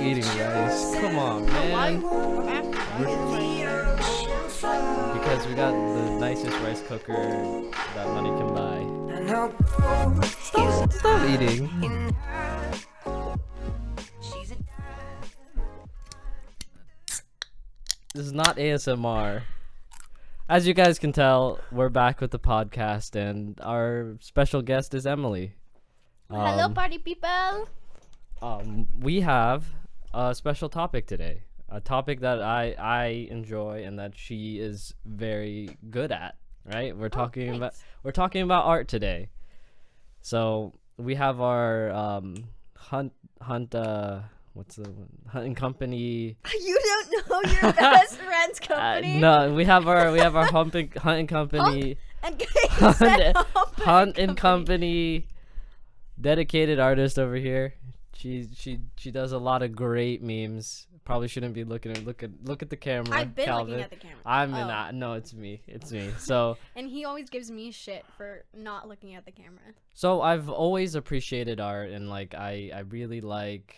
eating rice. Come on, man. Because we got the nicest rice cooker that money can buy. Stop eating. This is not ASMR. As you guys can tell, we're back with the podcast, and our special guest is Emily. Hello, party people. We have a special topic today, a topic that I enjoy and that she is very good at. Right? We're talking about art today. So we have our hunting company. You don't know your best friend's company? No, we have our hunting company. Hunt and company dedicated artist over here. She does a lot of great memes. Probably shouldn't be look at the camera. I've been Calvin. looking at the camera. No, it's me. So and he always gives me shit for not looking at the camera. So I've always appreciated art, and like I really like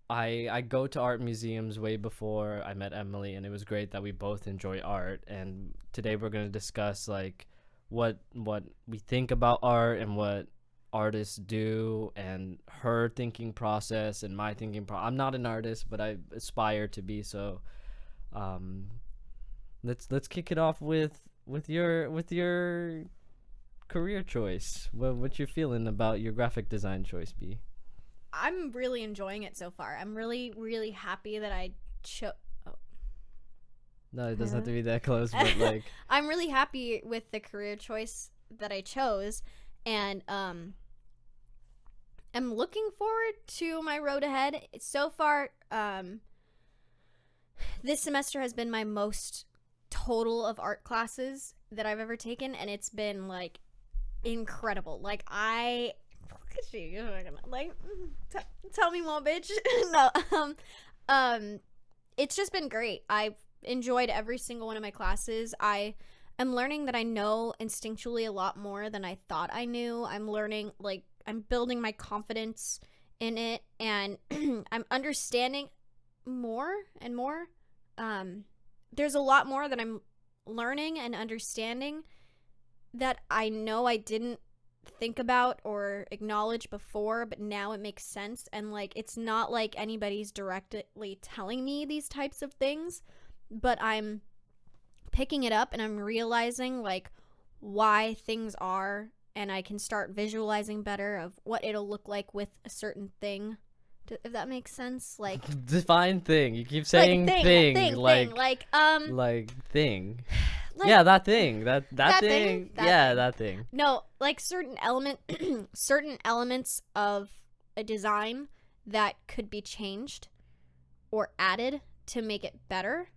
I go to art museums way before I met Emily, and it was great that we both enjoy art. And today we're going to discuss like what we think about art and what artists do, and her thinking process and my thinking I'm not an artist, but I aspire to be. So let's kick it off with your career choice. What you feeling about your graphic design choice, B? I'm really enjoying it so far. I'm really, really happy that I chose. Oh. No, it doesn't have to be that close, but like I'm really happy with the career choice that I chose, and I'm looking forward to my road ahead. So far, this semester has been my most total of art classes that I've ever taken, and it's been like incredible. Like look at you, you're gonna like tell me more, bitch. No, it's just been great. I've enjoyed every single one of my classes. I am learning that I know instinctually a lot more than I thought I knew. I'm learning, like, I'm building my confidence in it, and I'm understanding more and more. There's a lot more that I'm learning and understanding that I know I didn't think about or acknowledge before, but now it makes sense. And like, it's not like anybody's directly telling me these types of things, but I'm picking it up and I'm realizing like why things are, and I can start visualizing better of what it'll look like with a certain thing, if that makes sense. Like, define thing. You keep saying like thing. Like yeah, that thing. That thing. That thing. No, like certain elements of a design that could be changed or added to make it better.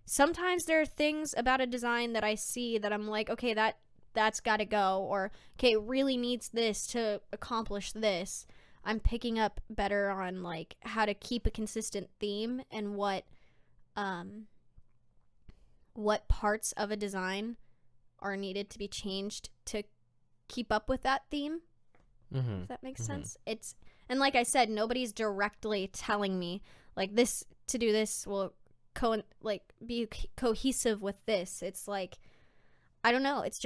Sometimes there are things about a design that I see that I'm like, okay, that's got to go, or okay, it really needs this to accomplish this. I'm picking up better on like how to keep a consistent theme and what parts of a design are needed to be changed to keep up with that theme. Mm-hmm. If that makes sense. And like I said, nobody's directly telling me like this to do this will be cohesive with this. It's like, I don't know. It's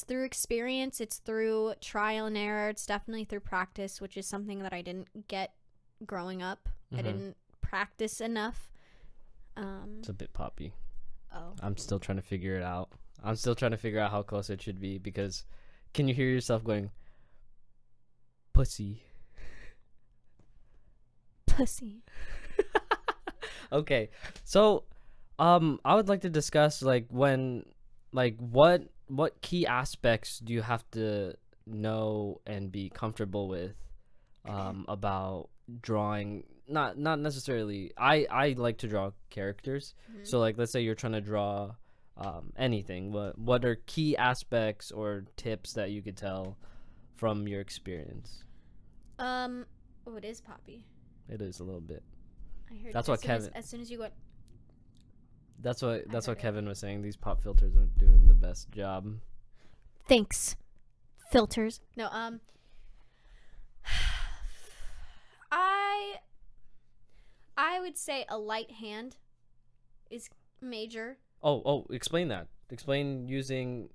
through experience. It's through trial and error. It's definitely through practice, which is something that I didn't get growing up. Mm-hmm. I didn't practice enough. It's a bit poppy. Oh. I'm still trying to figure it out. I'm still trying to figure out how close it should be, because can you hear yourself going, pussy? Pussy. Okay. So, I would like to discuss what key aspects do you have to know and be comfortable with about drawing. Not necessarily. I like to draw characters. Mm-hmm. So like, let's say you're trying to draw anything. What are key aspects or tips that you could tell from your experience? It is poppy. It is a little bit. I heard. That's what Kevin. As soon as you went. That's what Kevin was saying. These pop filters aren't doing the best job. Thanks, filters. No, I would say a light hand is major. Oh, explain that. Explain using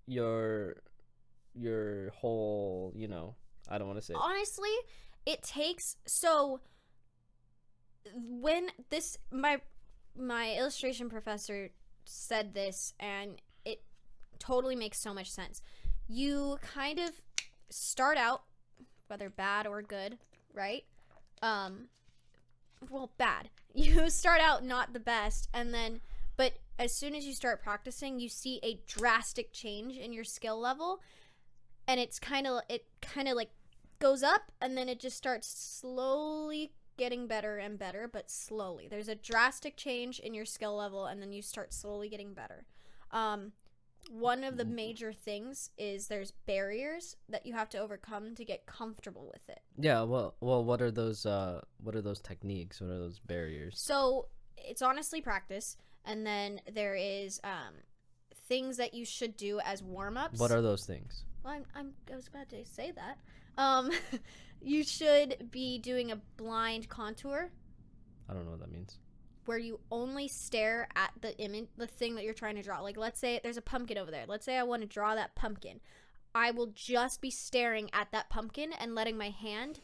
your whole, I don't want to say. Honestly, it takes when this my illustration professor said this, and it totally makes so much sense. You kind of start out, whether bad or good, right? Well, bad. You start out not the best, and then, but as soon as you start practicing, you see a drastic change in your skill level, and it kind of like goes up, and then it just starts slowly getting better and better, but slowly. There's a drastic change in your skill level, and then you start slowly getting better. One of the major things is there's barriers that you have to overcome to get comfortable with it. Yeah, well, what are those techniques? What are those barriers? So it's honestly practice, and then there is things that you should do as warm-ups. What are those things? Well, I was about to say that. You should be doing a blind contour. I don't know what that means. Where you only stare at the image, the thing that you're trying to draw. Like, let's say there's a pumpkin over there. Let's say I want to draw that pumpkin. I will just be staring at that pumpkin and letting my hand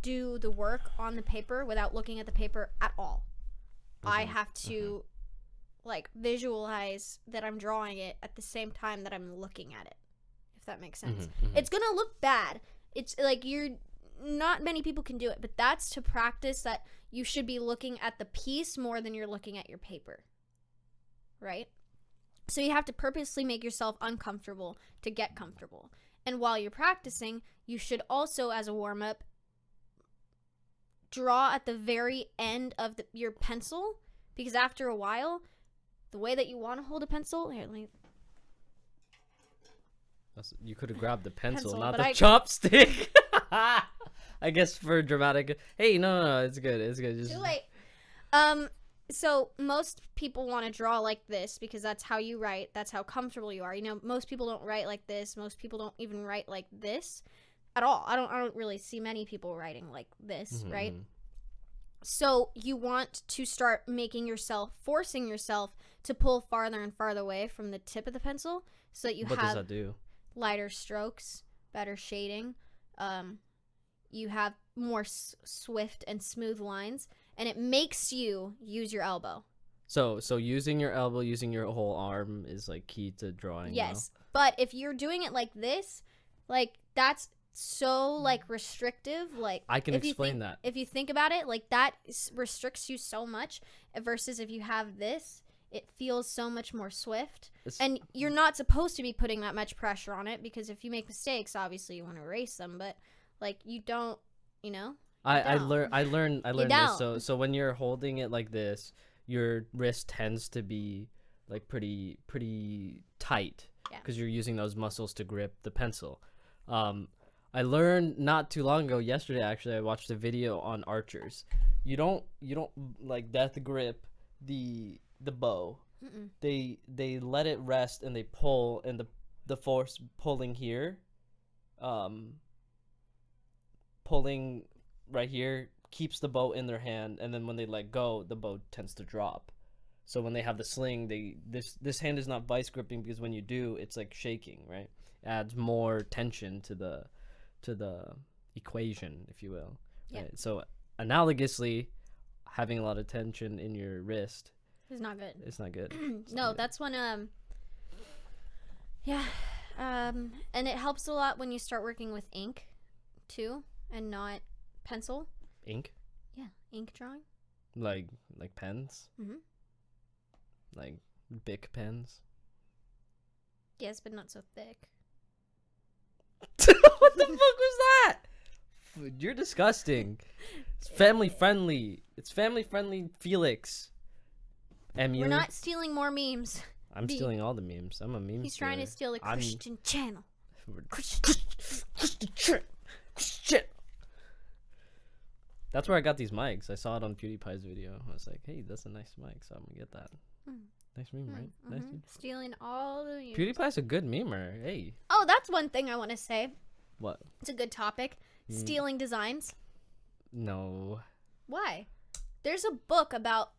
do the work on the paper without looking at the paper at all. I have to like visualize that I'm drawing it at the same time that I'm looking at it, if that makes sense. It's gonna look bad. It's like not many people can do it, but that's to practice that you should be looking at the piece more than you're looking at your paper, right? So you have to purposely make yourself uncomfortable to get comfortable. And while you're practicing, you should also, as a warm-up, draw at the very end of your pencil, because after a while, the way that you want to hold a pencil, here, let me... You could have grabbed the pencil, not but the chopstick. I guess for dramatic. Hey, no, it's good. It's good. Too late. So most people want to draw like this because that's how you write. That's how comfortable you are. You know, most people don't write like this. Most people don't even write like this at all. I don't really see many people writing like this, right? So you want to start forcing yourself to pull farther and farther away from the tip of the pencil so that you What does that do? Lighter strokes, better shading. You have more swift and smooth lines, and it makes you use your elbow. So using your elbow, using your whole arm is like key to drawing. Yes, but if you're doing it like this, like that's so like restrictive. Like I can explain that. If you think about it, like that restricts you so much versus if you have this, it feels so much more swift. And you're not supposed to be putting that much pressure on it because if you make mistakes, obviously you want to erase them, but like you don't, you know? I learned this. So when you're holding it like this, your wrist tends to be like pretty tight because you're using those muscles to grip the pencil. I learned not too long ago, yesterday actually, I watched a video on archers. You don't like death grip the bow. They let it rest and they pull, and the force pulling here, pulling right here keeps the bow in their hand, and then when they let go, the bow tends to drop. So when they have the sling, this hand is not vice gripping because when you do, it's like shaking, right? Adds more tension to the equation, if you will. Yeah. Right? So analogously, having a lot of tension in your wrist is not good. It's not good. That's when and it helps a lot when you start working with ink too and not pencil. Ink? Yeah, ink drawing. Like pens? Like Bic pens? Yes, but not so thick. What the fuck was that? You're disgusting. It's family friendly. It's family friendly, Felix. We're not stealing more memes. I'm stealing all the memes. I'm a meme. He's trying to steal the Christian channel. Christian. That's where I got these mics. I saw it on PewDiePie's video. I was like, hey, that's a nice mic, so I'm gonna get that. Nice meme, right? Nice meme. Stealing all the memes. PewDiePie's a good memer. Hey. Oh, that's one thing I want to say. What? It's a good topic. Stealing designs. No. Why? There's a book about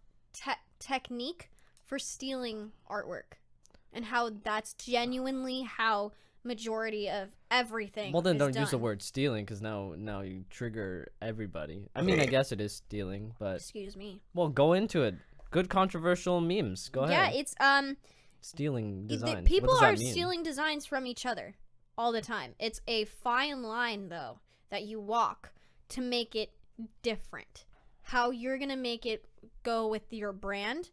technique for stealing artwork and how that's genuinely how majority of everything Well, then is don't use the done. word stealing, because now you trigger everybody. I mean, I guess it is stealing, but Excuse me. well, go into it. Good controversial memes. Go Yeah, ahead. it's Stealing designs. people what does are that mean? stealing designs from each other all the time. It's a fine line though that you walk to make it different. How you're going to make it go with your brand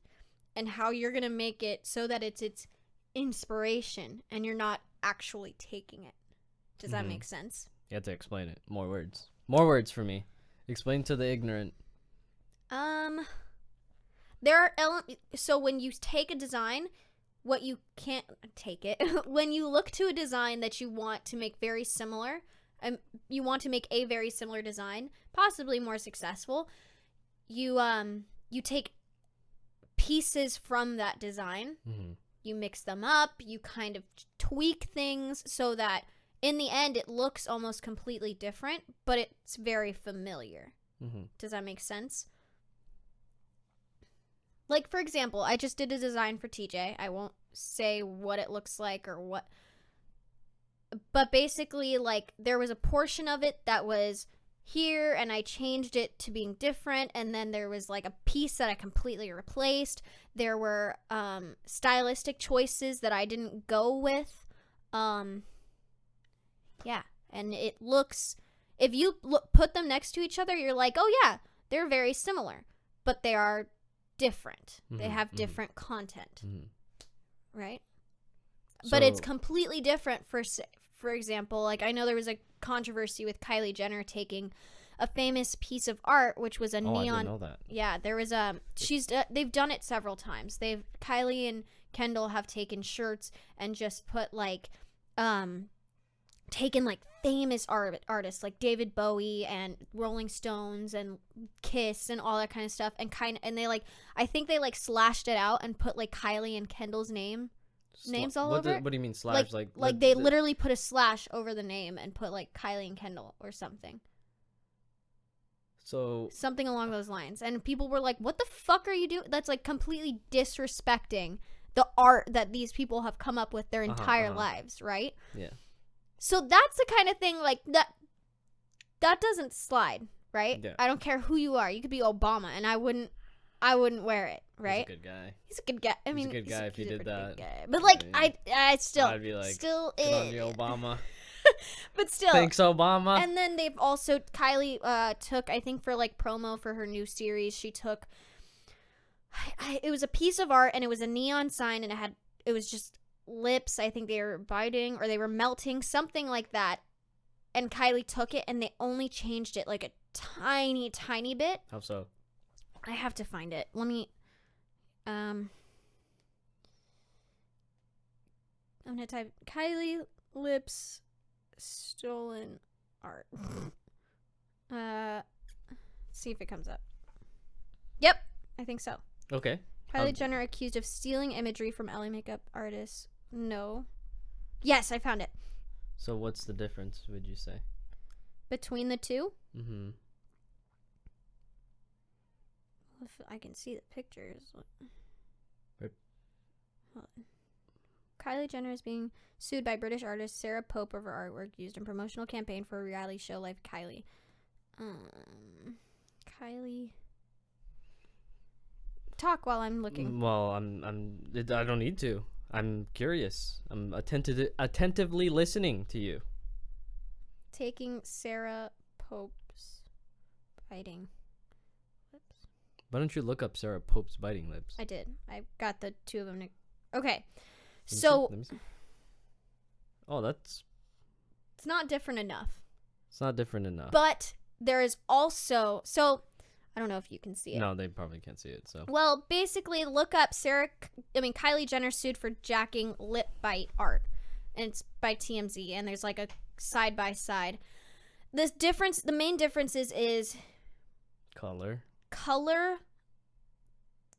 and how you're going to make it so that it's inspiration and you're not actually taking it. Does that make sense? You have to explain it. More words. More words for me. Explain to the ignorant. There are so when you take a design, what you can't take it when you look to a design that you want to make very similar, you want to make a very similar design, possibly more successful. You take pieces from that design. You mix them up, you kind of tweak things so that in the end it looks almost completely different, but it's very familiar. Does that make sense? Like, for example, I just did a design for TJ. I won't say what it looks like or what. But basically, like, there was a portion of it that was here, and I changed it to being different. And then there was, like, a piece that I completely replaced. There were stylistic choices that I didn't go with. Yeah. And it looks... If you put them next to each other, you're like, oh, yeah, they're very similar. But they are... different. They have different content, right? But it's completely different. For example, like I know there was a controversy with Kylie Jenner taking a famous piece of art, which was a neon. I didn't know that. Yeah, there was a. They've done it several times. Kylie and Kendall have taken shirts and just put like, taken like famous artists like David Bowie and Rolling Stones and Kiss and all that kind of stuff, and they like, I think they like slashed it out and put like Kylie and Kendall's names all over it. What do you mean slash? Like they literally put a slash over the name and put like Kylie and Kendall or something. So something along those lines, and people were like, "What the fuck are you doing?" That's like completely disrespecting the art that these people have come up with their entire lives, right? Yeah. So that's the kind of thing like that doesn't slide, right? Yeah. I don't care who you are. You could be Obama and I wouldn't wear it, right? He's a good guy. He's a good guy. I mean, he's a good guy if he did that. But like I still I'd be like, still good on you, Obama. But still. Thanks, Obama. And then they've also Kylie took, I think for like promo for her new series, she took it was a piece of art and it was a neon sign and it was just lips. I think they were biting or they were melting, something like that. And Kylie took it and they only changed it like a tiny bit. How so? I have to find it. Let me I'm gonna type Kylie lips stolen art. See if it comes up. Yep, I think so. Okay. Kylie Jenner accused of stealing imagery from LA makeup artists. No. Yes, I found it. So what's the difference, would you say? Between the two? Mm-hmm. If I can see the pictures. Right. Hold on. Kylie Jenner is being sued by British artist Sarah Pope over artwork used in promotional campaign for a reality show like Kylie. Kylie. Talk while I'm looking. Well, I don't need to. I'm curious. I'm attentively listening to you. Taking Sarah Pope's biting lips. Why don't you look up Sarah Pope's biting lips? I did. I got the two of them. Okay. Let me see. Oh, it's not different enough. It's not different enough. But there is also I don't know if you can see it. No, they probably can't see it. So well, basically, look up Kylie Jenner sued for jacking lip bite art, and it's by TMZ. And there's like a side by side. The main difference is color,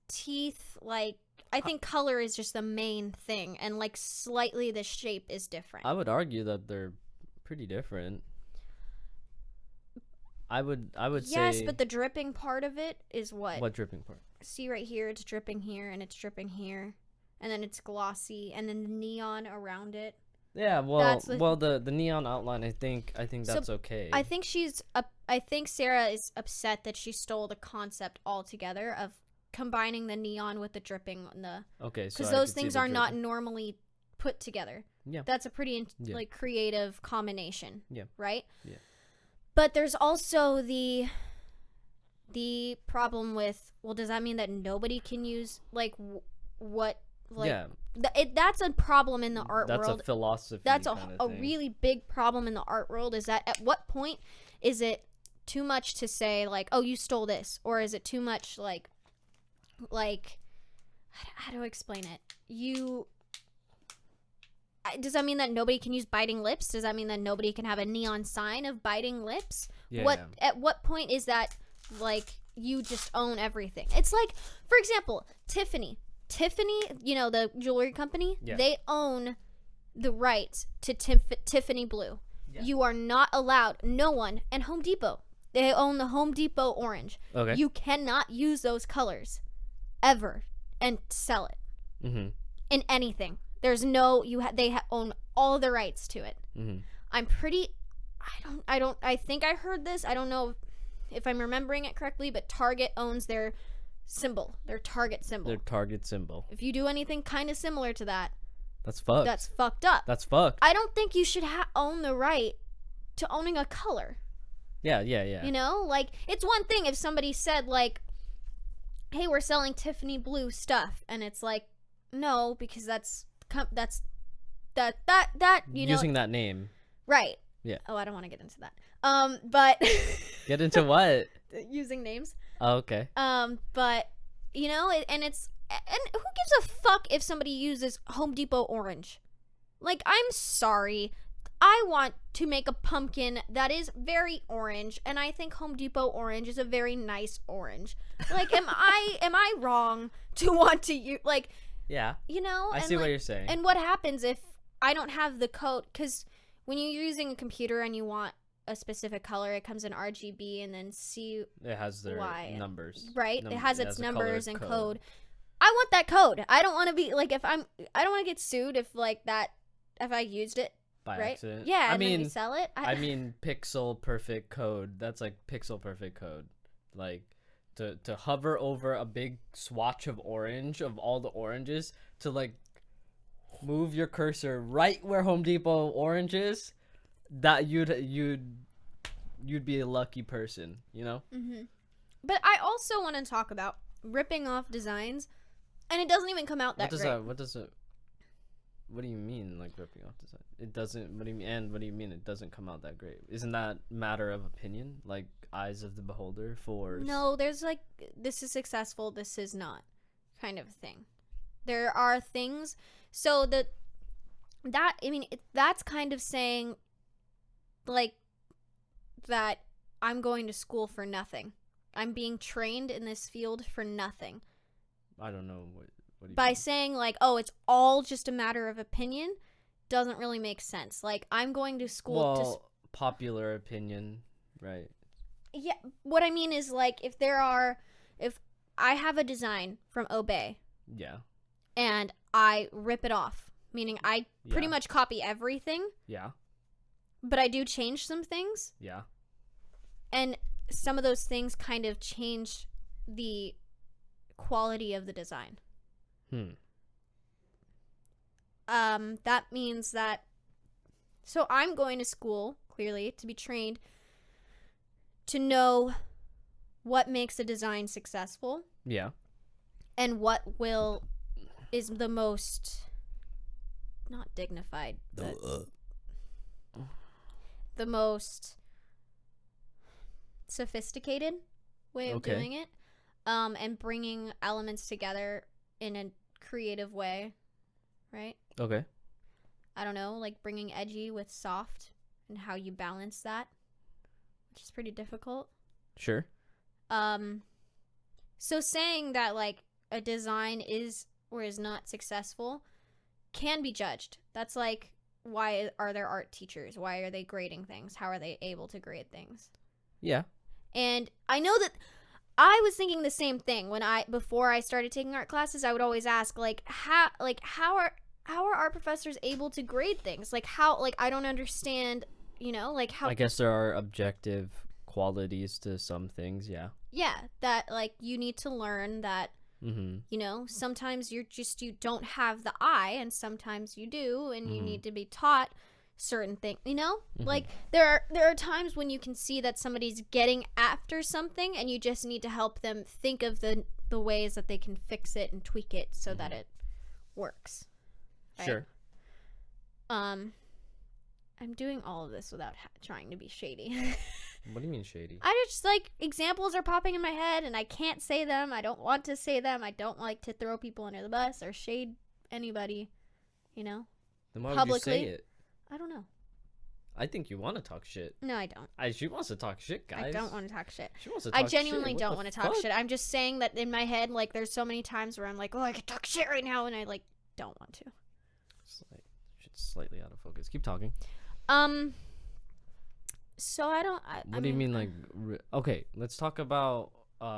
teeth. Like I think color is just the main thing, and like slightly the shape is different. I would argue that they're pretty different. I would Yes, say. but the dripping part of it is What dripping part? see right here, it's dripping here and it's dripping here, and then it's glossy, and then the neon around it. Yeah, That's the neon outline. I think So, that's okay. I think I think Sarah is upset that she stole the concept altogether of combining the neon with the dripping and the Okay, so because I those could see things the are not dripping. normally put together. Yeah. That's a pretty Yeah. like creative combination. Yeah. Right? Yeah. But there's also the problem with, well, does that mean that nobody can use like what like Yeah, that's a problem in the art that's world. a philosophy. That's kinda a thing. really big problem in the art world, is that at what point is it too much to say like, oh, you stole this, or is it too much like how do I explain it? Does that mean that nobody can use biting lips? Does that mean that nobody can have a neon sign of biting lips? Yeah, What yeah. at what point is that like you just own everything? It's like, for example, Tiffany, you know, the jewelry company, Yeah. they own the rights to Tiffany blue. Yeah. You are not allowed, no one, and Home Depot. They own the Home Depot orange. Okay. You cannot use those colors ever and sell it Mm-hmm. in anything. There's no they own all the rights to it. Mm-hmm. I'm pretty I think I heard this. I don't know if I'm remembering it correctly, but Target owns their symbol, their Target symbol. Their target symbol. If you do anything kind of similar to that, That's fucked. that's fucked up. That's fucked. I don't think you should own the right to owning a color. Yeah. You know, like, it's one thing if somebody said like, hey, we're selling Tiffany blue stuff, and it's like, no, because that's you know, Using that name. right. Yeah. Oh, I don't want to get into that. But Get into what? using names. Oh, okay. But you know, and who gives a fuck if somebody uses Home Depot orange? Like, I'm sorry. I want to make a pumpkin that is very orange, and I think Home Depot orange is a very nice orange. Like, am I wrong to want to use, like, Yeah. you know? I and see like, what you're saying. And what happens if I don't have the code? Because when you're using a computer and you want a specific color, it comes in RGB and then It has their Y. numbers. right? It has its a color numbers and code. I want that code. I don't want to be like, I don't want to get sued if like that, if I used it, By right? accident. Yeah, I and then mean, we sell it. I mean, pixel perfect code. That's like pixel perfect code. Like, to hover over a big swatch of orange, of all the oranges, to like move your cursor right where Home Depot orange is, that you'd be a lucky person, you know? Mm-hmm. But I also want to talk about ripping off designs, and it doesn't even come out that great. What do you mean, like, ripping off design? It doesn't. What do you mean? And what do you mean it doesn't come out that great? Isn't that matter of opinion? Like, eyes of the beholder for? No, there's like, this is successful, this is not, kind of thing. There are things. So that's kind of saying, like, that I'm going to school for nothing. I'm being trained in this field for nothing. I don't know what do you By mean? saying like, oh, it's all just a matter of opinion, doesn't really make sense. Like, I'm going to school to popular opinion, right? yeah, what I mean is, like, if I have a design from Obey Yeah. and I rip it off, meaning I pretty Yeah. much copy everything, Yeah. but I do change some things, Yeah. and some of those things kind of change the quality of the design. That means that, so I'm going to school, clearly, to be trained to know what makes a design successful Yeah. and what is the most, not dignified, but the most sophisticated way of Okay. doing it, and bringing elements together in a creative way, right? Okay. I don't know, like bringing edgy with soft and how you balance that, which is pretty difficult. Sure. So saying that like a design is or is not successful can be judged. That's like, why are there art teachers? Why are they grading things? How are they able to grade things? Yeah. And I know that I was thinking the same thing before I started taking art classes. I would always ask, like, how are art professors able to grade things? Like, how, like, I don't understand, like, how. I guess there are objective qualities to some things, yeah. Yeah, that, like, you need to learn that, Mm-hmm. sometimes you don't have the eye, and sometimes you do, and you Mhm. need to be taught certain things, Mhm. like, there are times when you can see that somebody's getting after something, and you just need to help them think of the ways that they can fix it and tweak it so that it works, right? Sure. I'm doing all of this without trying to be shady. What do you mean shady? I just, like, examples are popping in my head and I can't say them. I don't want to say them. I don't like to throw people under the bus or shade anybody, Then why publicly. would you say it? I don't know. I think you want to talk shit. No, I don't. She wants to talk shit, guys. I don't want to talk shit. She wants to talk I genuinely shit. don't want to talk shit. I'm just saying that in my head, like, there's so many times where I'm like, oh, I could talk shit right now, and I, like, don't want to. Shit's slightly out of focus. Keep talking. So I don't. What do you mean, like? Okay, let's talk about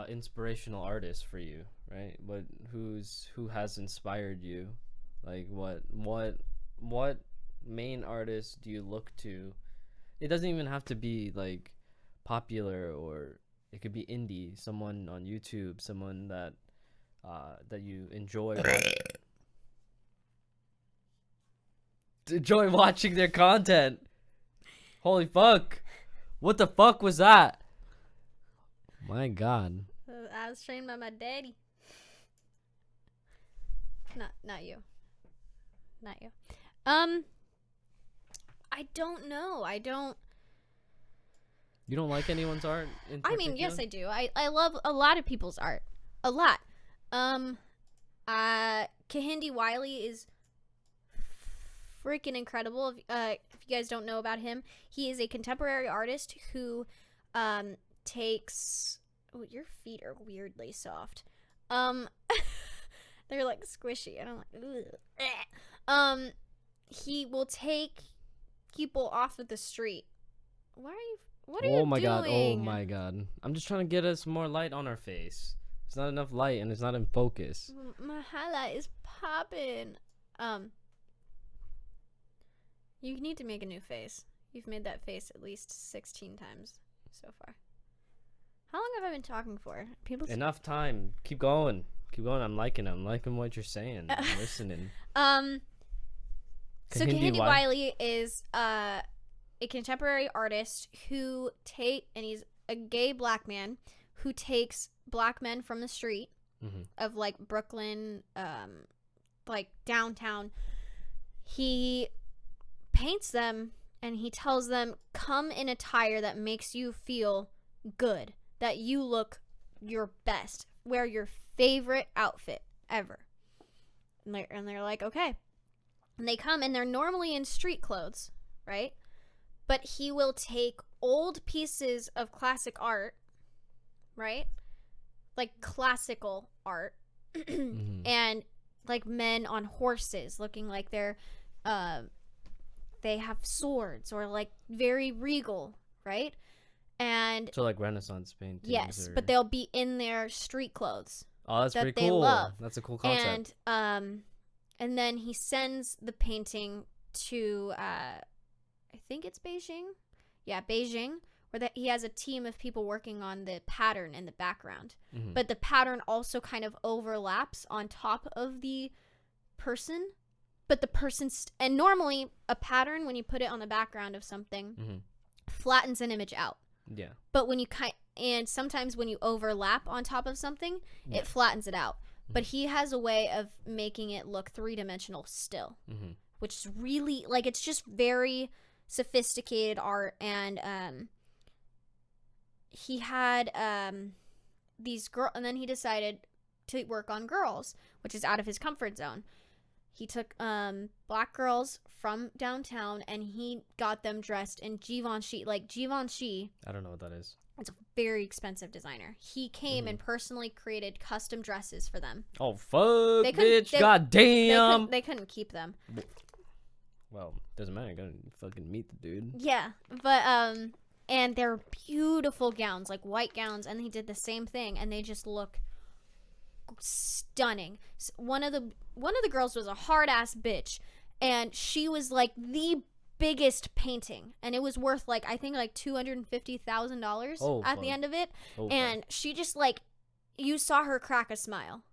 inspirational artists for you, right? Who has inspired you? Like, what main artist do you look to? It doesn't even have to be like popular, or it could be indie. Someone on YouTube, someone that you enjoy. Enjoy watching their content. Holy fuck. What the fuck was that? My god. I was trained by my daddy. Not you. Not you. I don't know. You don't like anyone's art in particular? I mean, yes, I do. I love a lot of people's art. A lot. Kehinde Wiley is freaking incredible. If you guys don't know about him, he is a contemporary artist who takes. Oh, your feet are weirdly soft. They're like squishy. I don't like. He will take people off of the street. Why are you? What are you doing? Oh my god! Oh my god! I'm just trying to get us more light on our face. There's not enough light, and it's not in focus. My highlight is popping. You need to make a new face. You've made that face at least 16 times so far. How long have I been talking for? Enough time. Keep going. Keep going. I'm liking what you're saying. I'm listening. So Kehinde Wiley is a contemporary artist and he's a gay black man who takes black men from the street of, like, Brooklyn, like downtown. He paints them and he tells them, come in attire that makes you feel good, that you look your best, wear your favorite outfit ever. And they're like, okay. And they come and they're normally in street clothes, right? But he will take old pieces of classic art, right? Like classical art, and like men on horses looking like they're they have swords, or like very regal, right? And so like Renaissance paintings. Yes, but they'll be in their street clothes. Oh, that's pretty cool. Love. That's a cool concept. And then he sends the painting to I think it's Beijing. Yeah, Beijing, where that he has a team of people working on the pattern in the background. But the pattern also kind of overlaps on top of the person. But the person's, and normally a pattern, when you put it on the background of something, flattens an image out. Yeah. But when you and sometimes when you overlap on top of something, it flattens it out. But he has a way of making it look three-dimensional still, which is really, like, it's just very sophisticated art. And he had these girls, and then he decided to work on girls, which is out of his comfort zone. He took black girls from downtown and he got them dressed in Givenchy. Like, Givenchy, I don't know what that is. It's a very expensive designer. He came and personally created custom dresses for them. Oh, fuck, bitch. God damn. They couldn't keep them. Well, doesn't matter. You're gonna fucking meet the dude. Yeah, but and they're beautiful gowns, like white gowns, and he did the same thing, and they just look stunning. One of the girls was a hard ass bitch, and she was like the biggest painting, and it was worth like I think like $250,000 Oh, at the fuck. end of it. Oh, And she just like, you saw her crack a smile,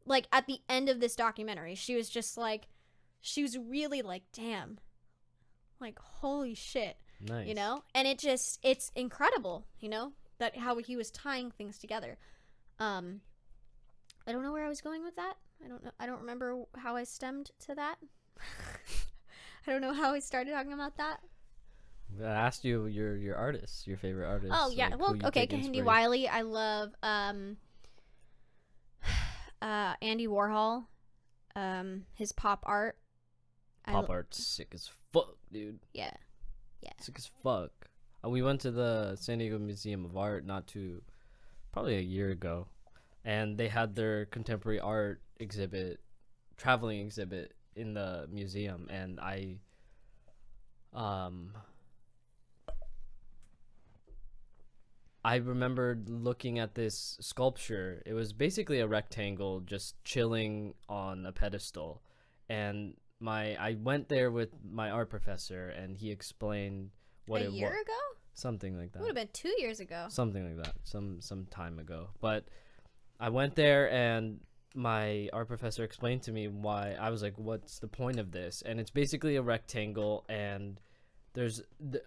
like at the end of this documentary. She was just like, she was really like, damn, like holy shit, nice. you know. And it's incredible, you know, that how he was tying things together. I don't know where I was going with that. I don't remember how I stemmed to that. I don't know how I started talking about that. I asked you your artists, your favorite artists. Oh yeah, like, well, who you okay, take Kehinde inspiration- Wiley. I love Andy Warhol. His pop art. Pop art's sick as fuck, dude. Yeah. Sick as fuck. We went to the San Diego Museum of Art probably a year ago, and they had their contemporary art traveling exhibit in the museum, and I remembered looking at this sculpture. It was basically a rectangle just chilling on a pedestal, and I went there with my art professor, and he explained what A it year was. ago? Something like It would have that. been 2 years ago. Something like that. Some time ago. But I went there, and my art professor explained to me why. I was like, what's the point of this? And it's basically a rectangle, and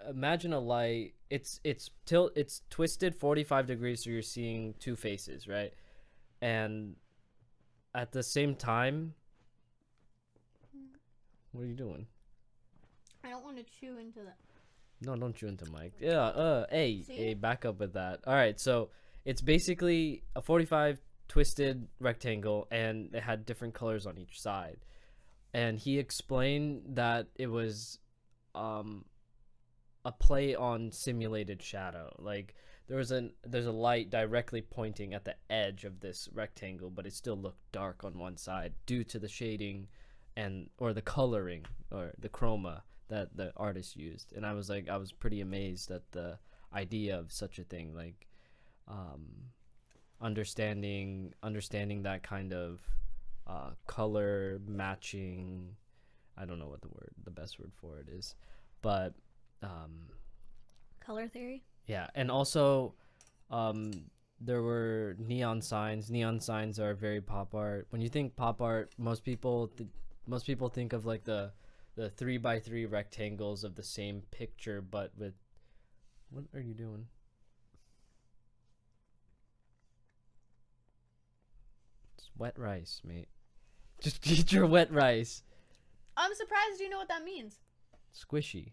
imagine a light. It's twisted 45 degrees, so you're seeing two faces, right? And at the same time, what are you doing? I don't want to chew into that. No, don't chew into Mike. Yeah, See? hey, back up with that. All right, so it's basically a 45 twisted rectangle, and it had different colors on each side. And he explained that it was a play on simulated shadow. Like there's a light directly pointing at the edge of this rectangle, but it still looked dark on one side due to the shading or the coloring or the chroma that the artist used. And I was pretty amazed at the idea of such a thing, like understanding that kind of color matching. I don't know what the best word for it is, but Color theory? yeah. And also there were neon signs. Neon signs are very pop art. When you think pop art, most people think of like the 3x3 rectangles of the same picture, but with what are you doing? It's wet rice, mate. Just eat your wet rice. I'm surprised you know what that means. Squishy.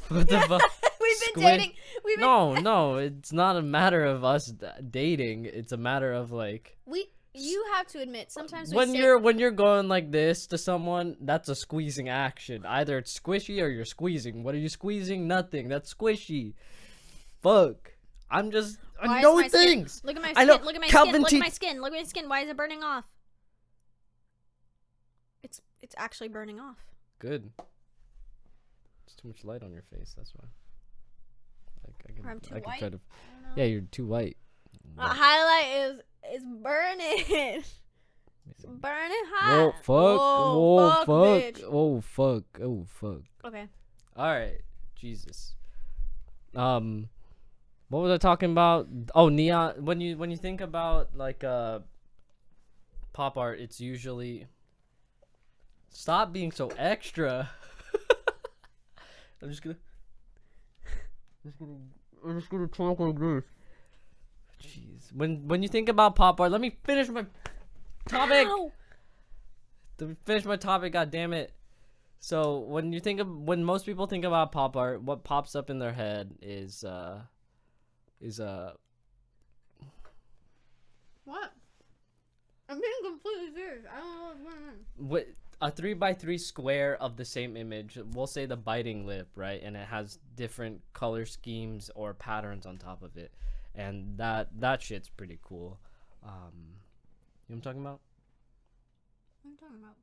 What the fuck? We've been Squid- dating. We've been No, it's not a matter of us dating. It's a matter of like You have to admit sometimes we when say, you're going like this to someone, that's a squeezing action. Either it's squishy or you're squeezing. What are you squeezing? Nothing. That's squishy. Fuck. I Why know is my skin- things. Look at my I skin. know. Look at my Calvin skin. Look T- at my skin. Look at my skin. Why is it burning off? It's actually burning off. Good. There's too much light on your face. That's why. Or I'm too I can white? try to. I don't know. Yeah, you're too white. The highlight is burning. It's burning hot. Whoa, fuck. Whoa, fuck, bitch. Oh, fuck. Oh, fuck. Okay. All right. Jesus. What was I talking about? Oh, neon. When you think about like pop art, it's usually. Stop being so extra. I'm just gonna talk like this. Jeez. When you think about pop art, let me finish my topic. Ow. To finish my topic, god damn it. So when most people think about pop art, what pops up in their head is What? I'm being completely serious. I don't know what's going on. what a 3x3 square of the same image. We'll say the biting lip, right? And it has different color schemes or patterns on top of it, and that shit's pretty cool. You know what I'm talking about? What are you talking about?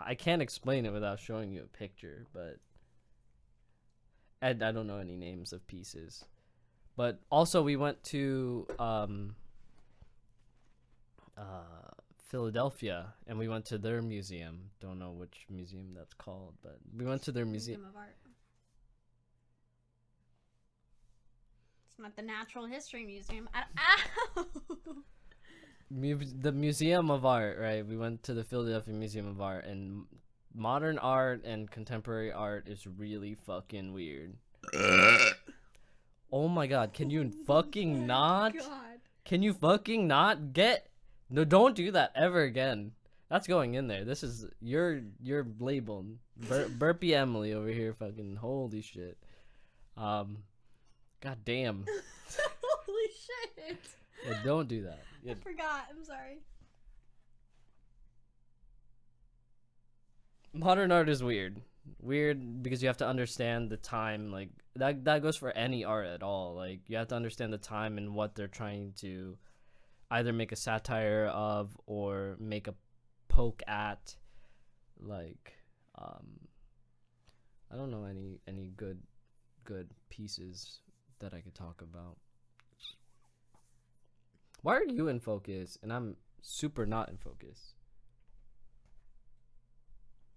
I can't explain it without showing you a picture, but And I don't know any names of pieces. But also we went to Philadelphia, and we went to their museum. Don't know which museum that's called, but we went to their museum. Museum of Art. It's not the Natural History Museum. Ow! The Museum of Art, right? We went to the Philadelphia Museum of Art, and modern art and contemporary art is really fucking weird. Oh my god, can you fucking not? God. Can you fucking not get? No, don't do that ever again. That's going in there. This is you're labeled Burpee Emily over here. Fucking holy shit. God damn. Holy shit. Yeah, don't do that. Yeah. I forgot. I'm sorry. Modern art is weird. Weird because you have to understand the time. Like that goes for any art at all. Like you have to understand the time and what they're trying to either make a satire of or make a poke at. Like I don't know any good pieces that I could talk about. Why are you in focus and I'm super not in focus?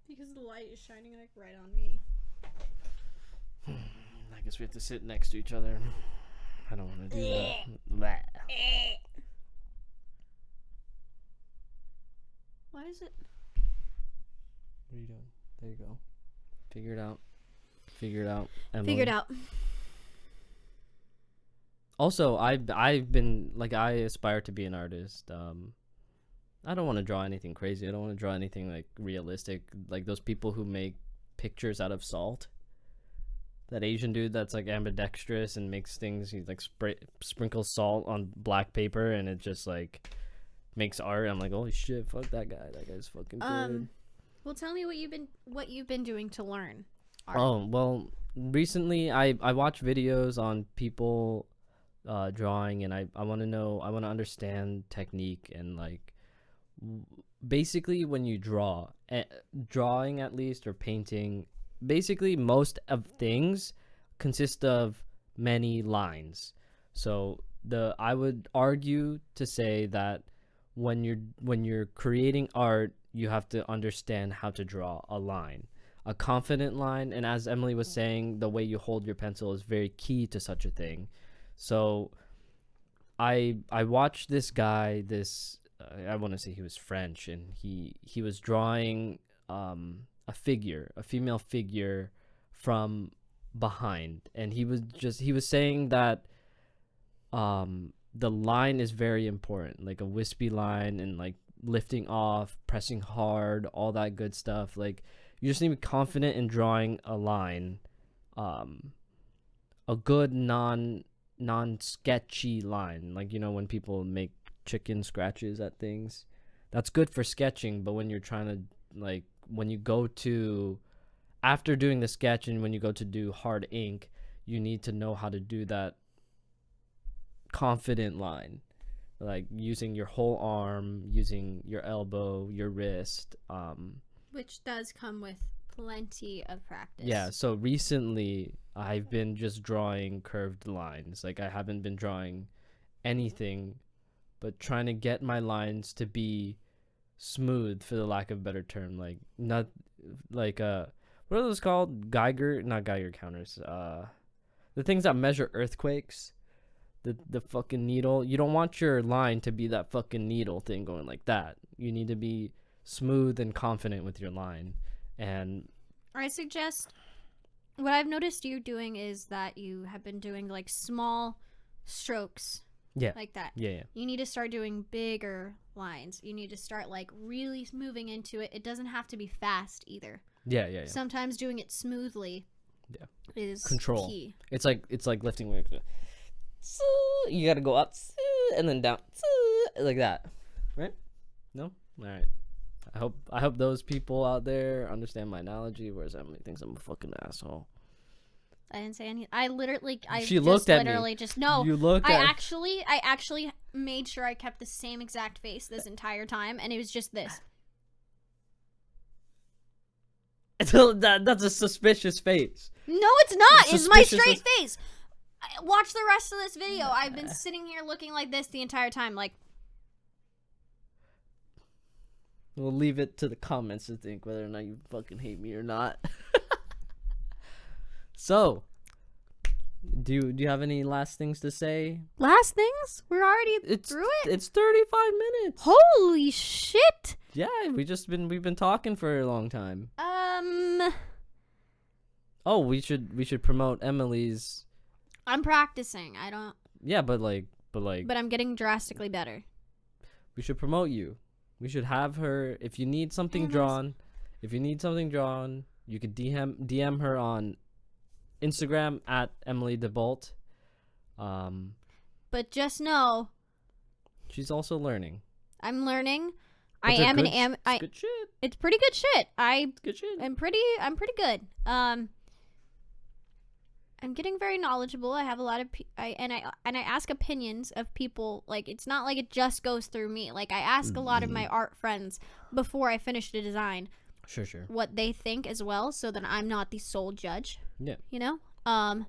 Because the light is shining like right on me. I guess we have to sit next to each other. I don't want to do that. Blah. Why is it? What are you doing? There you go. Figure it out. Figure it out. Emily. Figured out. Also, I've been like I aspire to be an artist. I don't want to draw anything crazy. I don't want to draw anything like realistic. Like those people who make pictures out of salt. That Asian dude that's like ambidextrous and makes things. He like sprinkles salt on black paper and it just like makes art. I'm like, holy shit, fuck that guy. That guy's fucking good. Well, tell me what you've been doing to learn art. Oh well, recently I watch videos on people drawing, and I want to understand technique and like basically when you drawing at least or painting, basically most of things consist of many lines. So I would argue to say that when you're creating art, you have to understand how to draw a line, a confident line, and as Emily was saying, the way you hold your pencil is very key to such a thing. So I watched this guy, I want to say he was French, and he was drawing a female figure from behind, and he was saying that the line is very important, like a wispy line and like lifting off, pressing hard, all that good stuff. Like you just need to be confident in drawing a line, a good non-sketchy line. Like, you know, when people make chicken scratches at things, that's good for sketching, but when you're trying to like when you go to after doing the sketch and when you go to do hard ink, you need to know how to do that confident line, like using your whole arm, using your elbow, your wrist, which does come with plenty of practice. Yeah, so recently I've been just drawing curved lines. Like I haven't been drawing anything but trying to get my lines to be smooth, for the lack of a better term. Like not like what are those called? Not Geiger counters. The things that measure earthquakes. The fucking needle. You don't want your line to be that fucking needle thing going like that. You need to be smooth and confident with your line. And I suggest what I've noticed you doing is that you have been doing like small strokes. Yeah. Like that. Yeah. You need to start doing bigger lines. You need to start like really moving into it. It doesn't have to be fast either. Yeah. Sometimes doing it smoothly is control. Key. It's like lifting weights. You gotta go up and then down like that, right? No? All right. I hope those people out there understand my analogy, whereas Emily thinks I'm a fucking asshole. I didn't say anything. I She looked at me. No. You looked I at actually made sure I kept the same exact face this entire time, and it was just this. That's a suspicious face. No, it's not. It's my Suspicious straight face. Watch the rest of this video. I've been sitting here looking like this the entire time. Like, We'll leave it to the comments to think whether or not you fucking hate me or not. So, do you have any last things to say? last things? We're already through it? It's 35 minutes. Holy shit. Yeah, we've been talking for a long time. Oh, we should promote Emily's. I'm practicing. I don't. Yeah, but But I'm getting drastically better. we should promote you. We should have her. If you need something drawn, you could DM her on Instagram at Emily DeBolt. But just know, She's also learning. I'm learning. But I they're am good, an it's good shit. It's pretty good shit. It's good shit. I'm pretty good. I'm getting very knowledgeable. I have a lot of I ask opinions of people. Like, it's not like it just goes through me. Like, I ask a lot of my art friends before I finish the design Sure. what they think as well, so that I'm not the sole judge. Yeah. You know? I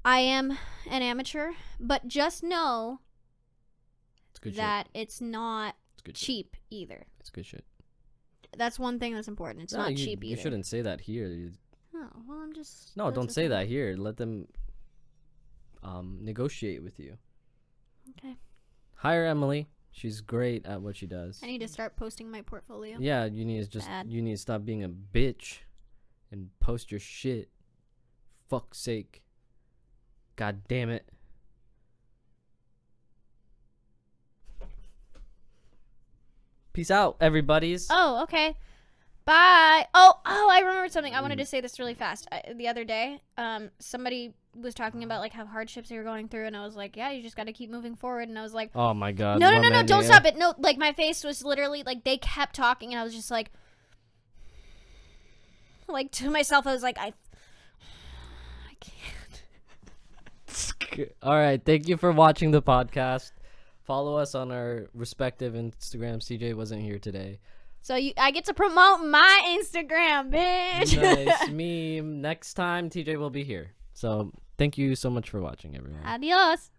am an amateur, but just know It's good that it's not It's good shit. cheap either. It's good shit. That's one thing that's important. It's No, not you, cheap either. You shouldn't say that here. Oh, well, I'm just. No, that's don't the say thing. that here. Let them negotiate with you. Okay. Hire Emily. She's great at what she does. I need to start posting my portfolio. Yeah, you need to Bad. you need to stop being a bitch and post your shit. Fuck's sake. God damn it. Peace out, everybody's. Oh, okay. Bye. Oh, I remembered something. I wanted to say this really fast. The other day, somebody was talking about like how hardships they were going through, and I was like, yeah, you just got to keep moving forward. And I was like, Oh my god. no, don't stop it. No, like my face was literally like they kept talking, and I was just like to myself, I was like, I can't. All right, thank you for watching the podcast. Follow us on our respective Instagram. CJ wasn't here today. So I get to promote my Instagram, bitch. Nice meme. Next time, TJ will be here. So thank you so much for watching, everyone. Adios.